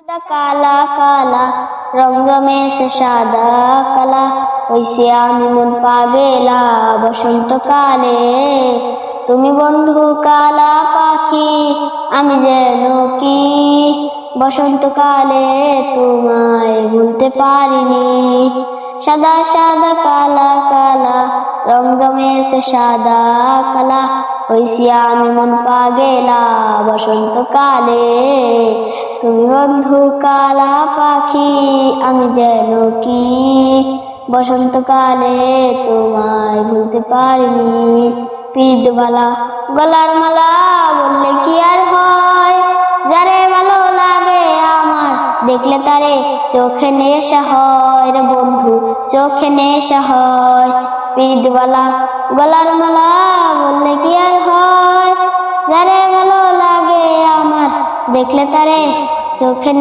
কালা কালা রং জমেছে সাদা কালা, হইছি আমি মন পাগেলা বসন্তকালে। তুমি বন্ধু কালা পাখি, আমি যেন কি বসন্তকালে তোমায় ভুলতে পারিনি। সাদা সাদা কালা কালা রং জমেছে সাদা কালা, হইছি আমি মন পাগেলা বসন্তকালে। তুমি বন্ধু কালা পাখি, আমি যেন কি বসন্তকালে তোমায় ভুলতে পারিনি। পিরিতবালা গলার মালা বললে কি আর হয়, যারে ভালো লাগে আমার দেখলে তারে চোখে নেশা হয় রে বন্ধু, চোখে নেশা হয়। পিরিতবালা গলার মালা বললে কি আর হয়, যারে ভালো লাগে আমার দেখলে তারে চোখে